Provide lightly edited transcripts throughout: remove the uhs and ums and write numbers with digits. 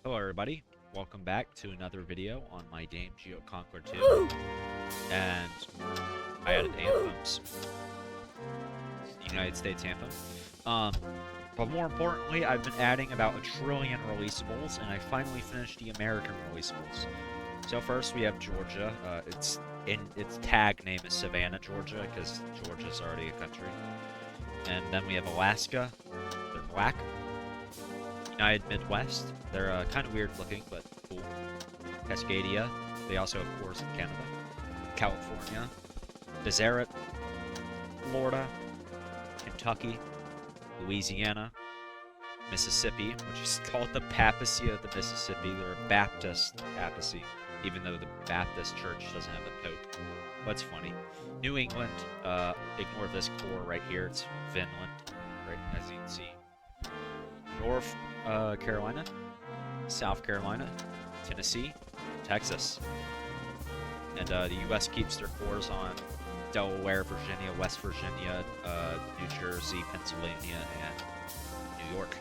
Hello everybody, welcome back to another video on my game Conquest 2, and I added anthems, the United States anthem, but more importantly, I've been adding about 1 trillion releasables, and I finally finished the American releasables. So first we have Georgia. Its tag name is Savannah, Georgia, because Georgia's already a country. And then we have Alaska. They're black. United Midwest. They're kind of weird looking, but cool. Cascadia. They also have cores in Canada. California. Deseret. Florida. Kentucky. Louisiana. Mississippi, which is called the Papacy of the Mississippi. They're a Baptist papacy, even though the Baptist church doesn't have a pope. But it's funny. New England. Ignore this core right here. It's Finland, right, as you can see. North Carolina, South Carolina, Tennessee, Texas. And the U.S. keeps their cores on Delaware, Virginia, West Virginia, New Jersey, Pennsylvania, and New York.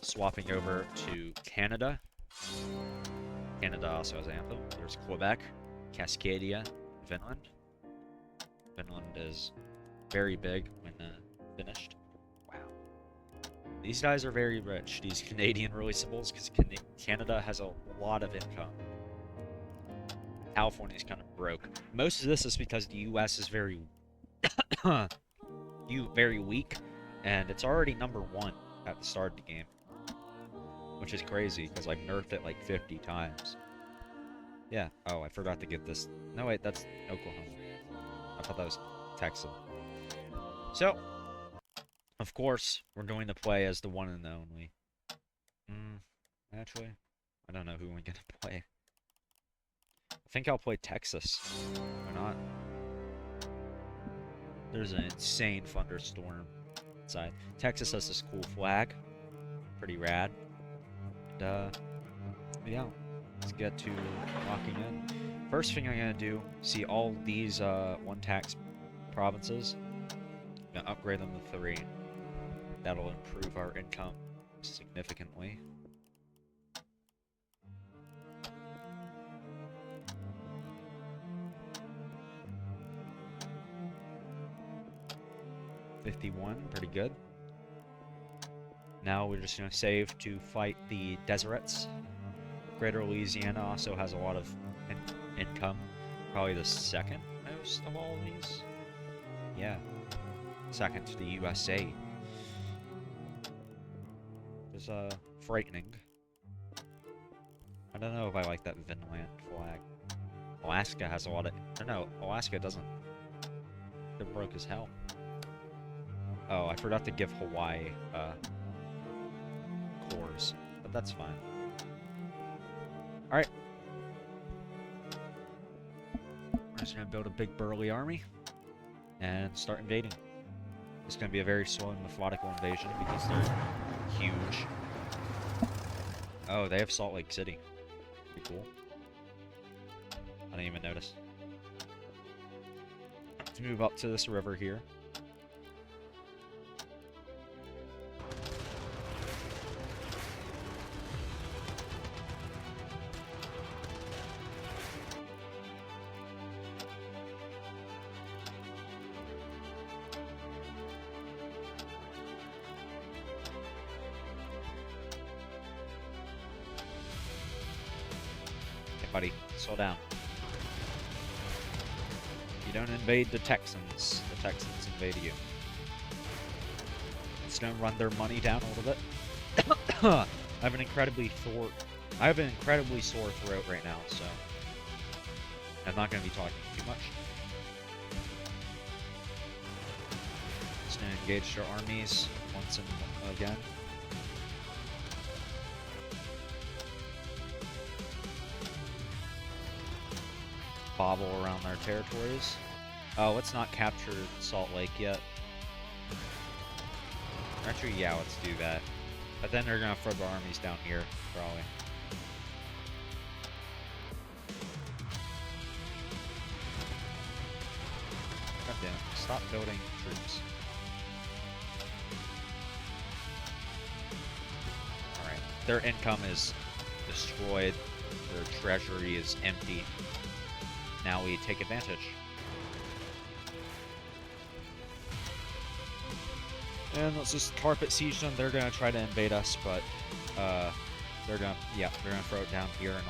Swapping over to Canada. Canada also has an anthem. There's Quebec, Cascadia, Finland. Finland is very big when finished. These guys are very rich, these Canadian releasables, because Canada has a lot of income. California's kind of broke. Most of this is because the U.S. is very weak, and it's already #1 at the start of the game. Which is crazy, because I've nerfed it like 50 times. Yeah, oh, I forgot to get this. No, wait, that's Oklahoma. I thought that was Texas. So, of course, we're going to play as the one and only. Actually, I don't know who I'm going to play. I think I'll play Texas. Why not? There's an insane thunderstorm outside. Texas has this cool flag. Pretty rad. And, yeah, let's get to locking in. First thing I'm going to do, see all these one-tax provinces. I'm going to upgrade them to 3. That'll improve our income significantly. $51, pretty good. Now we're just going to save to fight the Deserets. Greater Louisiana also has a lot of income. Probably the second most of all of these. Yeah. Second to the USA. Is frightening. I don't know if I like that Vinland flag. Alaska has a lot of... No, Alaska doesn't. They're broke as hell. Oh, I forgot to give Hawaii cores, but that's fine. Alright. We're just gonna build a big burly army and start invading. It's gonna be a very slow and methodical invasion because they're huge. Oh, they have Salt Lake City. Pretty cool. I didn't even notice. Let's move up to this river here. Buddy, slow down. You don't invade the Texans invade you. It's gonna run their money down a little bit. I have an incredibly sore throat right now, so I'm not gonna be talking too much. Just gonna engage their armies once and again. Bobble around their territories. Oh, let's not capture Salt Lake yet. Actually, yeah, let's do that. But then they're gonna throw their armies down here, probably. God damn it. Stop building troops. Alright. Their income is destroyed. Their treasury is empty. Now we take advantage. And let's just carpet siege them. They're gonna try to invade us, but they're gonna throw it down here in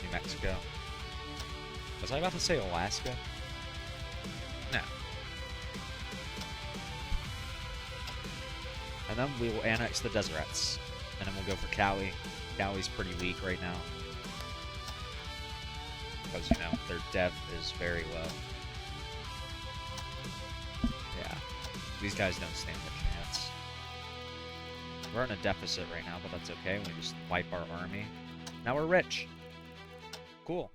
New Mexico. Was I about to say Alaska? No. And then we will annex the deserts, and then we'll go for Cali. Cali's pretty weak right now because their dev is very low. Yeah, these guys don't stand a chance. We're in a deficit right now, but that's okay. We just wipe our army. Now we're rich. Cool.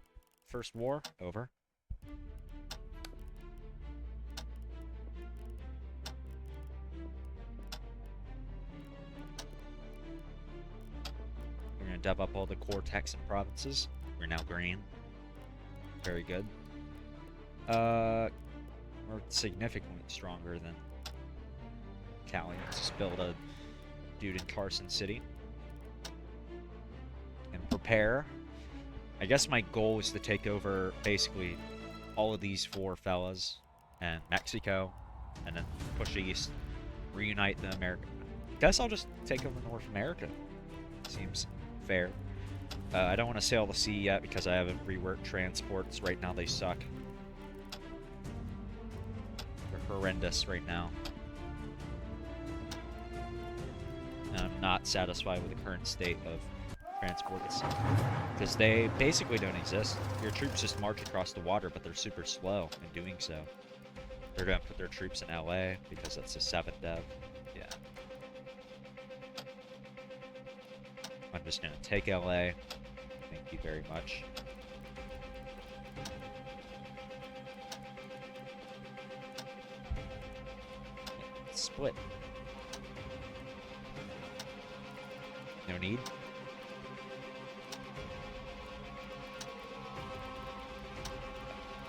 First war over. We're gonna dub up all the core Texan provinces. We're now green. Very good. We're significantly stronger than Cali. Let's just build a dude in Carson City. And prepare. I guess my goal is to take over basically all of these four fellas and Mexico, and then push east, reunite the America. Guess I'll just take over North America. Seems fair. I don't want to sail the sea yet because I haven't reworked transports. Right now they suck. They're horrendous right now. And I'm not satisfied with the current state of transports because they basically don't exist. Your troops just march across the water, but they're super slow in doing so. They're gonna put their troops in LA because that's a 7 dev. Yeah. I'm just gonna take LA. Thank you very much. Split. No need.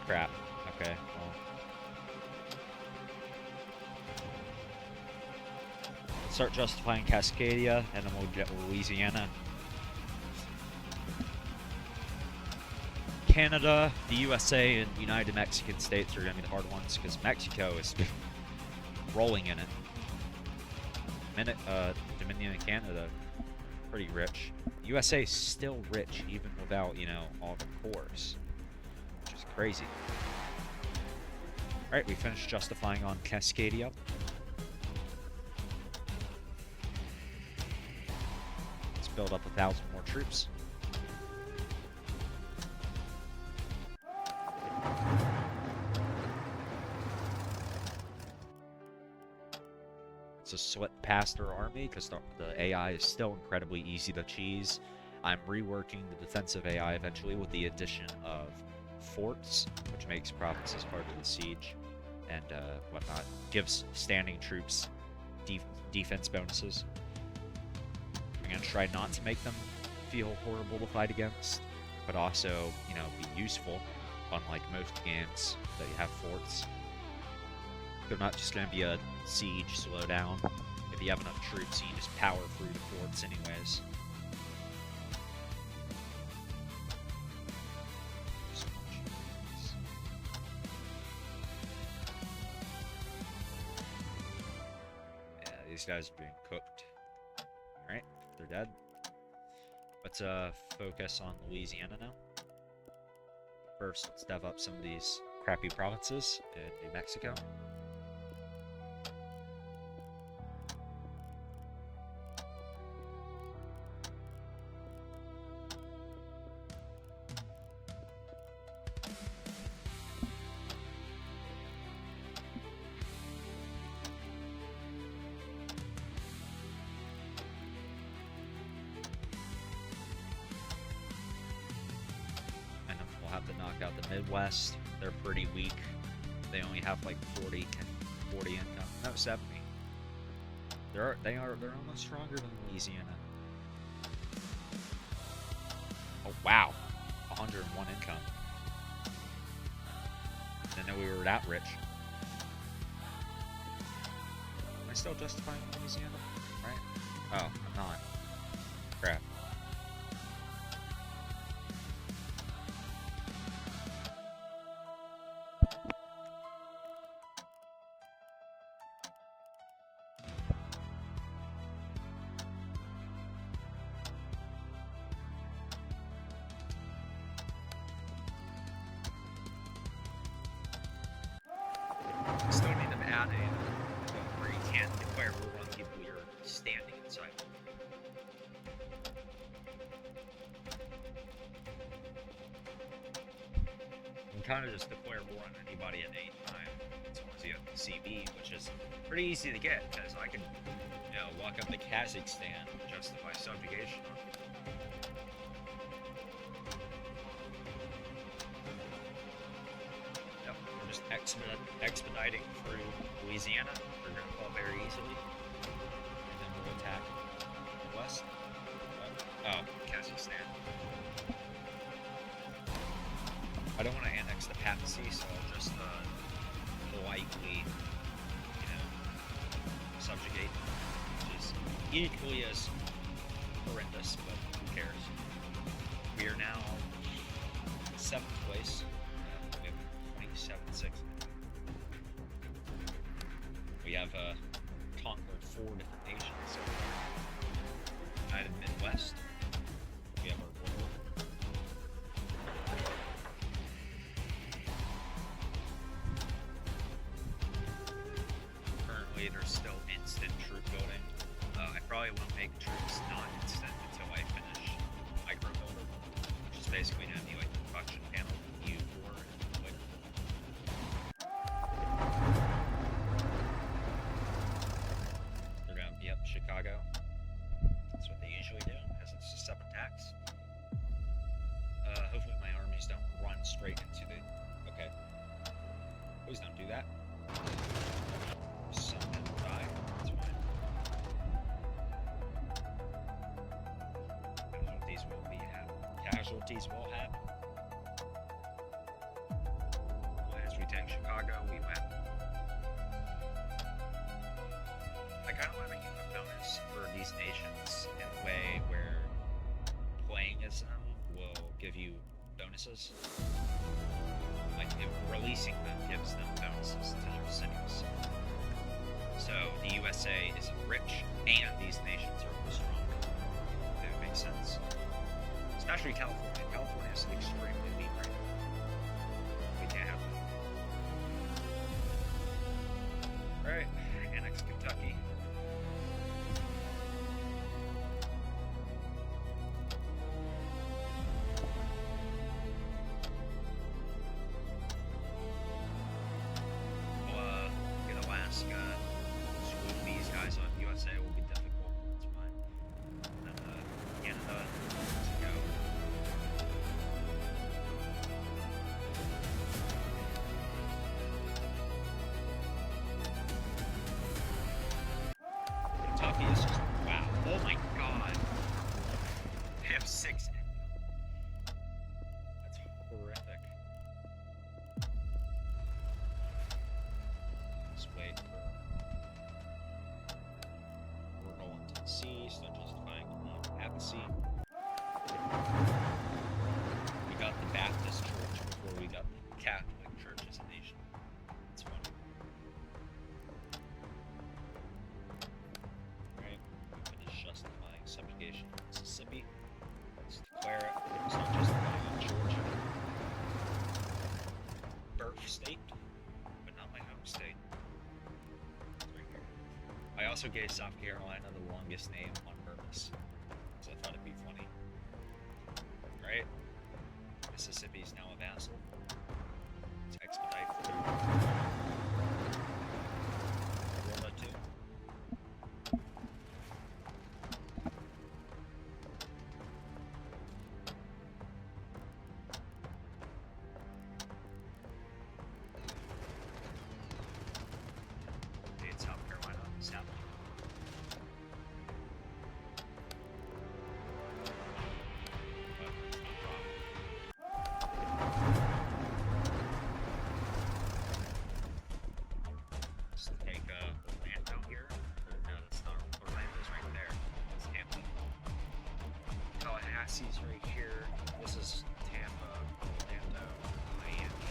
Crap. Okay. Well. Start justifying Cascadia, and then we'll get Louisiana. Canada, the USA, and United Mexican States are going to be the hard ones because Mexico is rolling in it. Dominion and Canada, pretty rich. USA is still rich even without, all the cores, which is crazy. Alright, we finished justifying on Cascadia. Let's build up 1,000 more troops. To slip past their army because the AI is still incredibly easy to cheese. I'm reworking the defensive AI eventually with the addition of forts, which makes provinces harder to siege and whatnot. Gives standing troops defense bonuses. I'm gonna try not to make them feel horrible to fight against, but also, be useful. Unlike most games that you have forts. They're not just going to be a siege slowdown. If you have enough troops, you can just power through the forts anyways. Yeah, these guys are being cooked. Alright, they're dead. Let's focus on Louisiana now. First, let's dev up some of these crappy provinces in New Mexico. Have to knock out the Midwest. They're pretty weak. They only have like 40 income. No, 70. They're almost stronger than Louisiana. Oh wow, 101 income. Didn't know we were that rich. Am I still justifying Louisiana? Right? Oh, I'm not. Crap. add a where you can declare war on people you're standing inside. You can kind of just declare war on anybody at any time as long as you have the CB, which is pretty easy to get because I can, you know, walk up to Kazakhstan and justify subjugation on people. Yep, we're just expediting through Louisiana. We're going to fall very easily. And then we'll attack west. Oh, Kazakhstan. I don't want to annex the papacy, so I'll just politely, you know, subjugate, which is equally as horrendous, but who cares? We are now 7th place. We have 27-6. We have conquered 4 different nations. So United Midwest. We have our border. Currently, there's still instant troop building. I probably won't make troops not instant until I finish micro builder, which is basically going to be like the production panel U4 and later. They're going to be up Chicago. That's what they usually do, because it's just 7 attacks. Hopefully my armies don't run straight into the... Okay. Please don't do that. Some will die. That's fine. Casualties will happen. As we take Chicago, we win. I kind of want to make a bonus for these nations in a way where playing as them will give you bonuses. Like, if releasing them gives them bonuses to their cities. So the USA is rich, and these nations are strong. If it makes sense. Especially California. California is extremely weak right now. We can't have that. Alright, annex Kentucky. We'll get Alaska. Swoop these guys on USA will be difficult. That's fine. And then Canada. Let's go. Kentucky is just, wow. Oh my god. They have 6. That's horrific. Let's wait for Rural and Tennessee, so justifying the papacy. We got the Baptist Church before we got the Catholic Church as a nation. It's fun. Right, we finish justifying subjugation of Mississippi. Let's declare it. It's not justifying on Georgia. Birth state, but not my home state. It's right here. I also gave South Carolina the longest name on purpose, because I thought it'd be funny. Right? Mississippi's now a vassal. Let's expedite through World War II. It's South Carolina, South. Let's take Orlando here. No, that's not Orlando's right there. It's Tampa. Tallahassee's right here. This is Tampa, Orlando, Miami.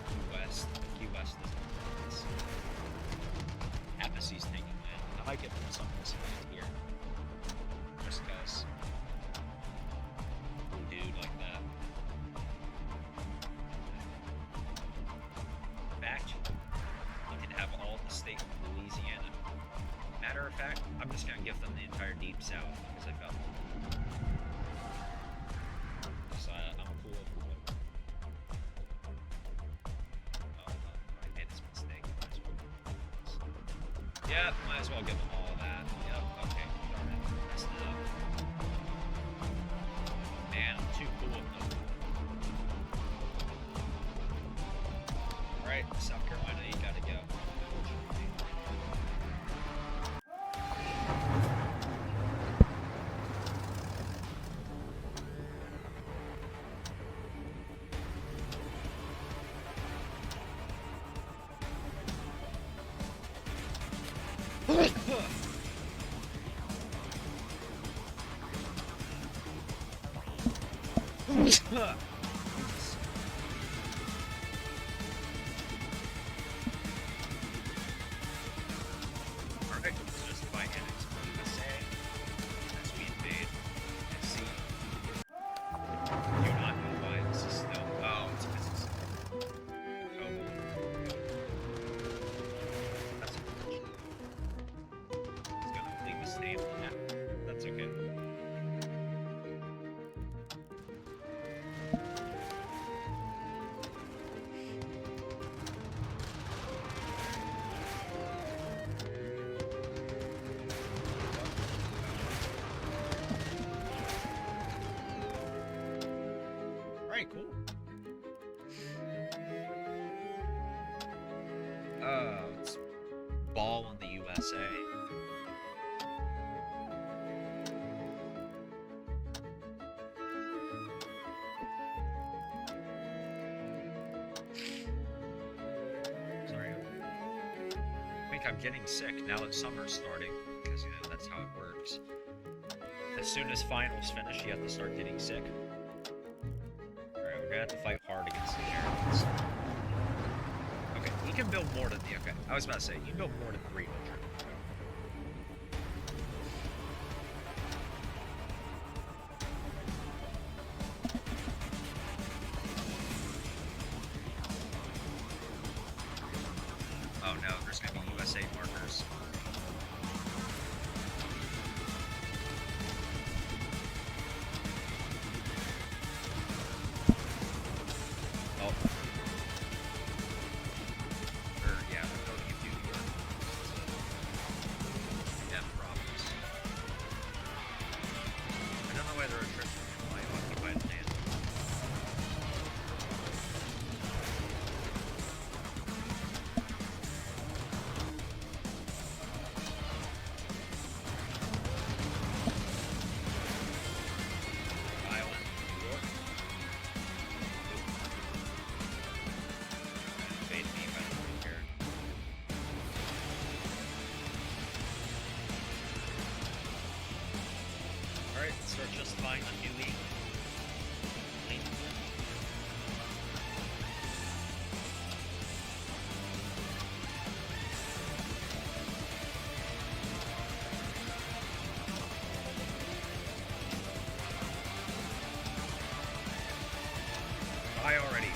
Key West. Key West is Apathy's taking land. I might get some of this land here. Just because. Dude like that. In fact, you can have Yeah, might as well give them all of that. Yep, okay, darn it. Messed it up. Man, I'm too cool with them. Alright, South Carolina, you gotta go. Alright, let's just find annex USA as we invade SC. Do not know why this is still. Oh, it's because it's that's unfortunate. It's gonna leave us name on that. That's okay. Alright, cool. It's ball in the USA. Sorry. I think I'm getting sick now that summer's starting, because, you know, that's how it works. As soon as finals finish, you have to start getting sick. Alright, we're gonna have to fight hard against the Americans. Okay, we can build more than the... Okay, I was about to say, you can build more than 300. Oh no, there's gonna be USA markers. Oh. Yeah, they're building a New York. Yeah, problems. I don't know why they're attrition why you occupied the land. Island, New York. Invade me if I don't really care. Alright, start justifying on New England. I already.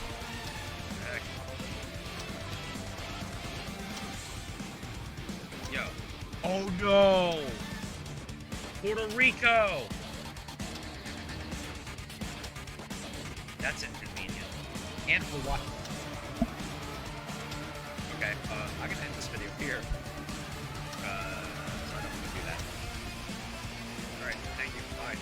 Heck. Yo. Oh no! Puerto Rico! That's inconvenient. And for what? Okay, I'm gonna end this video here. So I don't want to do that. Alright, thank you. Bye.